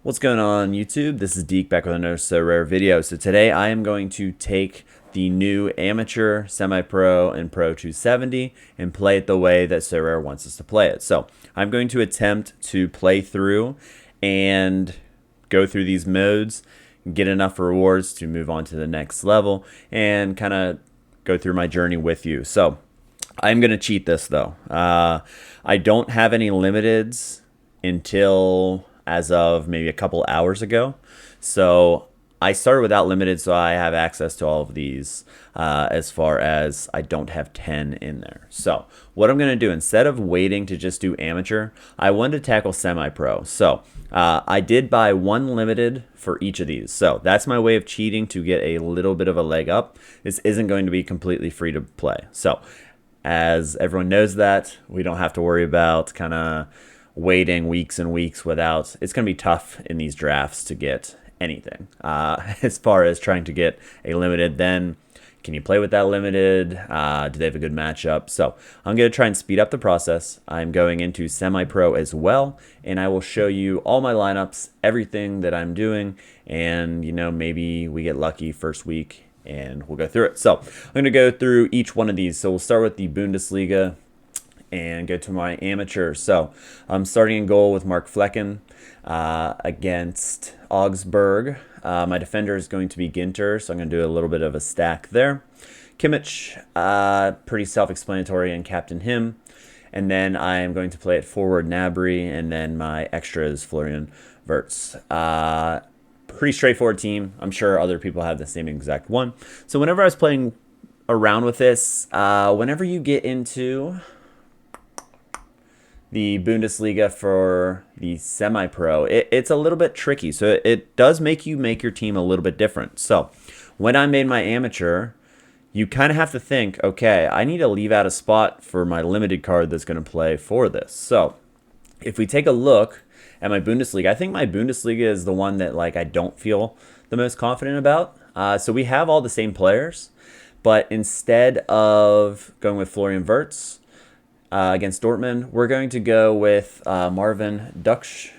What's going on YouTube? This is Deke back with another Sorare video. So today I am going to take the new Amateur, Semi-Pro, and Pro 270 and play it the way that Sorare wants us to play it. So I'm going to attempt to play through and go through these modes, get enough rewards to move on to the next level, and kind of go through my journey with you. So I'm going to cheat this though. I don't have any limiteds until as of maybe a couple hours ago. So I started without limited, so I have access to all of these as far as I don't have 10 in there. So what I'm going to do, instead of waiting to just do amateur, I wanted to tackle semi-pro. So I did buy one limited for each of these. So that's my way of cheating to get a little bit of a leg up. This isn't going to be completely free to play. So as everyone knows that, we don't have to worry about kind of waiting weeks and weeks without. It's going to be tough in these drafts to get anything. As far as trying to get a limited, then can you play with that limited? Do they have a good matchup? So I'm going to try and speed up the process. I'm going into semi-pro as well, and I will show you all my lineups, everything that I'm doing, and maybe we get lucky first week and we'll go through it. So I'm going to go through each one of these. So we'll start with the Bundesliga and go to my amateur. So I'm starting in goal with Mark Flecken against Augsburg. My defender is going to be Ginter, so I'm going to do a little bit of a stack there. Kimmich, pretty self-explanatory, and captain him. And then I am going to play it forward Nabry, and then my extra is Florian Wirtz. Pretty straightforward team. I'm sure other people have the same exact one. So whenever I was playing around with this, whenever you get into the Bundesliga for the semi-pro, it's a little bit tricky. So it does make you make your team a little bit different. So when I made my amateur, you kind of have to think, okay, I need to leave out a spot for my limited card that's going to play for this. So if we take a look at my Bundesliga, I think my Bundesliga is the one that I don't feel the most confident about. So we have all the same players, but instead of going with Florian Wirtz against Dortmund, we're going to go with Marvin Duksch,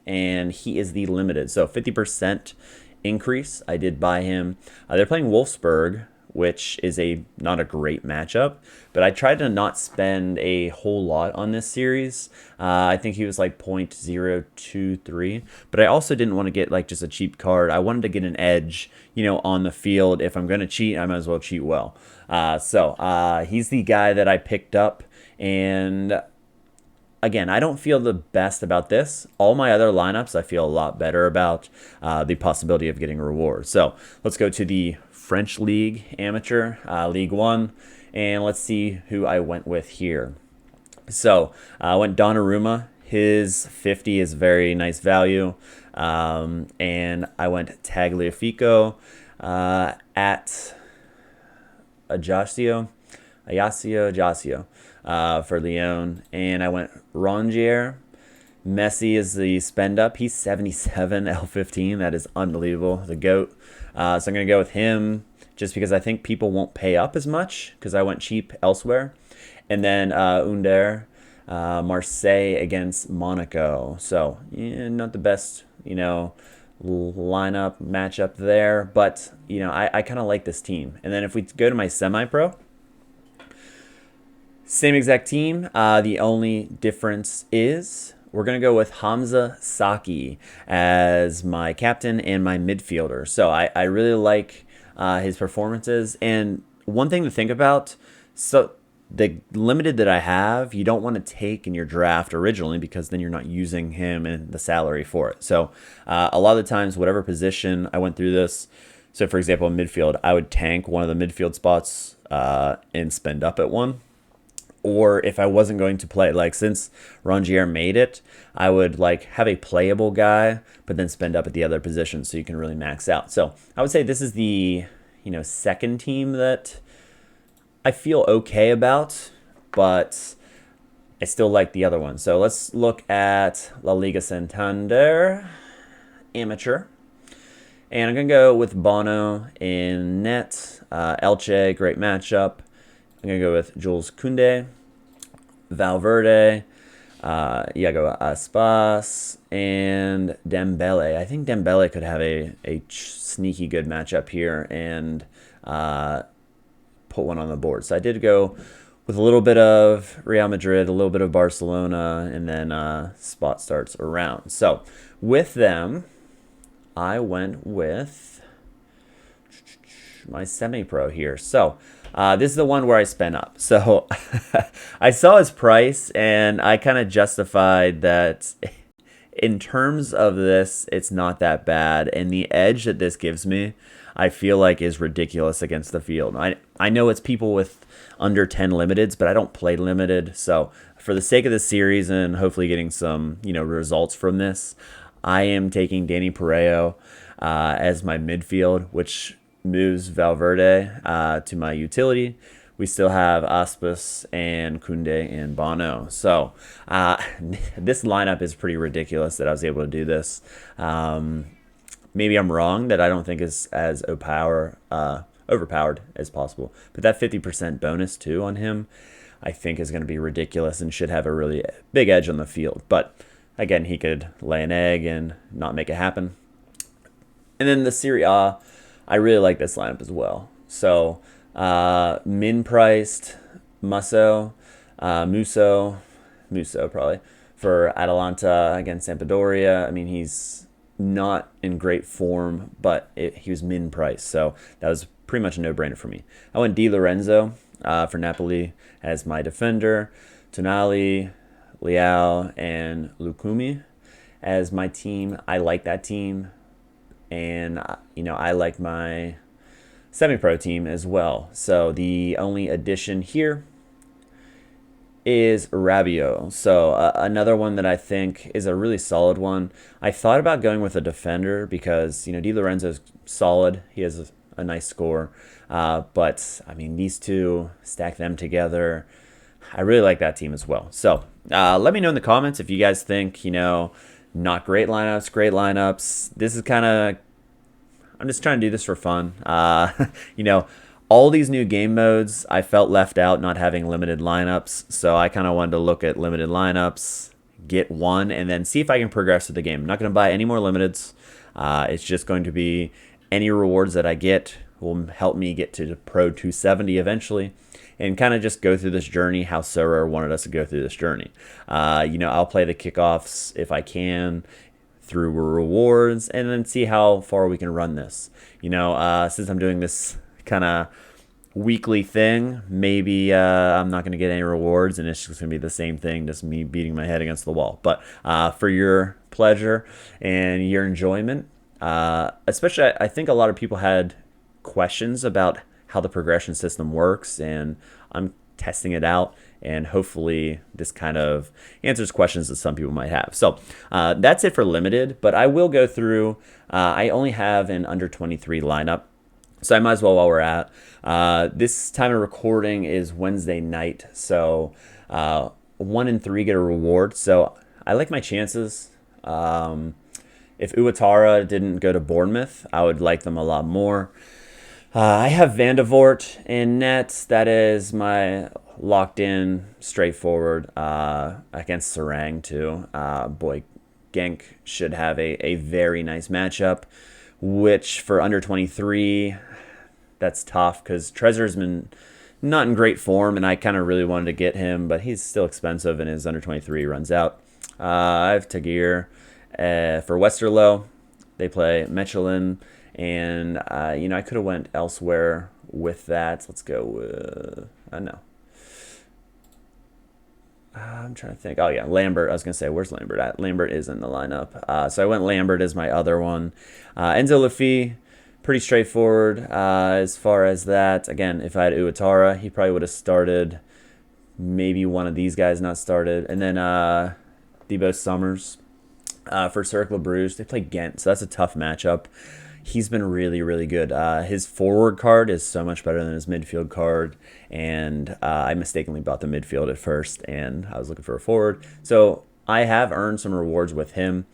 and he is the limited. So 50% increase. I did buy him. They're playing Wolfsburg, which is not a great matchup, but I tried to not spend a whole lot on this series. I think he was like 0.023, but I also didn't want to get just a cheap card. I wanted to get an edge, on the field. If I'm going to cheat, I might as well cheat well. So he's the guy that I picked up. And again, I don't feel the best about this. All my other lineups, I feel a lot better about the possibility of getting a reward. So let's go to the French League Amateur, League One, and let's see who I went with here. So I went Donnarumma. His 50 is very nice value. And I went Tagliafico at Ajaccio for Lyon, and I went Rongier. Messi is the spend up. He's 77 L15. That is unbelievable. The GOAT. So I'm going to go with him just because I think people won't pay up as much because I went cheap elsewhere. And then Under, Marseille against Monaco. So not the best, lineup matchup there, but I kind of like this team. And then if we go to my semi-pro, same exact team. The only difference is we're going to go with Hamza Saki as my captain and my midfielder. So I really like his performances. And one thing to think about, so the limited that I have, you don't want to take in your draft originally because then you're not using him and the salary for it. So a lot of the times, whatever position I went through this, so for example, in midfield, I would tank one of the midfield spots and spend up at one. Or if I wasn't going to play, since Rongier made it, I would have a playable guy, but then spend up at the other position so you can really max out. So I would say this is the second team that I feel okay about, but I still like the other one. So let's look at La Liga Santander Amateur. And I'm going to go with Bono in net. Elche, great matchup. I'm going to go with Jules Koundé, Valverde, Iago Aspas, and Dembele. I think Dembele could have a sneaky good matchup here and put one on the board. So I did go with a little bit of Real Madrid, a little bit of Barcelona, and then spot starts around. So with them, I went with my semi-pro here. So this is the one where I spent up. So I saw his price, and I kind of justified that in terms of this, it's not that bad. And the edge that this gives me, I feel like is ridiculous against the field. I know it's people with under 10 limiteds, but I don't play limited. So for the sake of the series and hopefully getting some, results from this, I am taking Danny Pareo as my midfield, which moves Valverde to my utility. We still have Aspas and Koundé and Bono. So this lineup is pretty ridiculous that I was able to do this. Maybe I'm wrong that I don't think is as overpowered as possible. But that 50% bonus too on him, I think is going to be ridiculous and should have a really big edge on the field. But again, he could lay an egg and not make it happen. And then the Serie A, I really like this lineup as well. So min-priced Musso probably, for Atalanta against Sampdoria. I mean, he's not in great form, but he was min-priced. So that was pretty much a no-brainer for me. I went Di Lorenzo for Napoli as my defender. Tonali, Leao, and Lukumi as my team. I like that team. And, I like my semi-pro team as well. So the only addition here is Rabiot. So another one that I think is a really solid one. I thought about going with a defender because, Di Lorenzo's solid. He has a nice score. But, I mean, these two, stack them together, I really like that team as well. So let me know in the comments if you guys think, not great lineups, great lineups. This is I'm just trying to do this for fun. All these new game modes, I felt left out not having limited lineups. So I kind of wanted to look at limited lineups, get one, and then see if I can progress through the game. I'm not going to buy any more limiteds. It's just going to be any rewards that I get will help me get to the Pro 270 eventually, and kind of just go through this journey how Sorare wanted us to go through this journey. I'll play the kickoffs if I can through rewards, and then see how far we can run this. Since I'm doing this kind of weekly thing, maybe I'm not going to get any rewards, and it's just going to be the same thing, just me beating my head against the wall. But for your pleasure and your enjoyment, especially I think a lot of people had questions about how the progression system works, and I'm testing it out, and hopefully this kind of answers questions that some people might have. So that's it for limited, but I will go through. I only have an under 23 lineup, so I might as well while we're at. This time of recording is Wednesday night, so 1 in 3 get a reward. So I like my chances. If Ouattara didn't go to Bournemouth, I would like them a lot more. I have Van de Voort in net. That is my locked-in, straightforward against Sarang too. Boy, Genk should have a very nice matchup, which for under 23, that's tough because Trezor's been not in great form, and I kind of really wanted to get him, but he's still expensive, and his under 23 runs out. I have Tagir for Westerlo. They play Mechelen. And, I could have went elsewhere with that. Let's go with, no. I'm trying to think. Oh, yeah, Lambert. I was going to say, where's Lambert at? Lambert is in the lineup. So I went Lambert as my other one. Enzo Laffy, pretty straightforward as far as that. Again, if I had Ouattara, he probably would have started. Maybe one of these guys not started. And then Debo Summers for Cercle Bruges. They play Ghent, so that's a tough matchup. He's been really, really good. His forward card is so much better than his midfield card, and I mistakenly bought the midfield at first, and I was looking for a forward. So I have earned some rewards with him.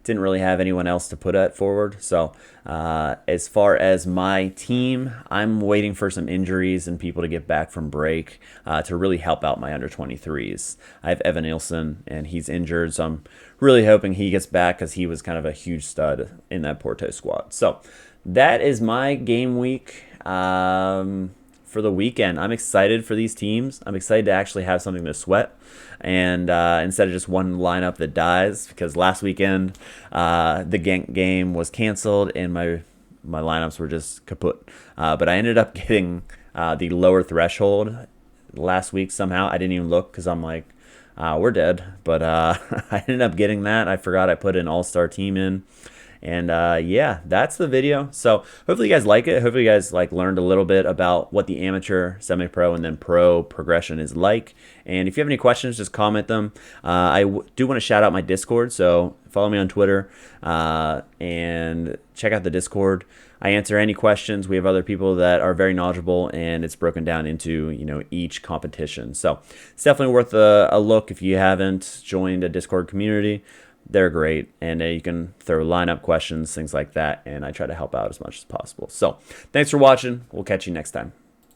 didn't really have anyone else to put it forward. So as far as my team, I'm waiting for some injuries and people to get back from break to really help out my under 23s. I have Evan Nielsen, and he's injured, so I'm really hoping he gets back because he was kind of a huge stud in that Porto squad. So that is my game week for the weekend. I'm excited for these teams. I'm excited to actually have something to sweat, and instead of just one lineup that dies, because last weekend the Genk game was canceled and my lineups were just kaput. But I ended up getting the lower threshold last week somehow. I didn't even look because I'm like, we're dead. But I ended up getting that. I forgot I put an all-star team in. And yeah, that's the video. So hopefully you guys like it. Hopefully you guys learned a little bit about what the amateur, semi-pro, and then pro progression is like. And if you have any questions, just comment them. I do want to shout out my Discord, so follow me on Twitter and check out the Discord. I answer any questions. We have other people that are very knowledgeable, and it's broken down into each competition. So it's definitely worth a look if you haven't joined a Discord community. They're great, and you can throw lineup questions, things like that, and I try to help out as much as possible. So thanks for watching. We'll catch you next time.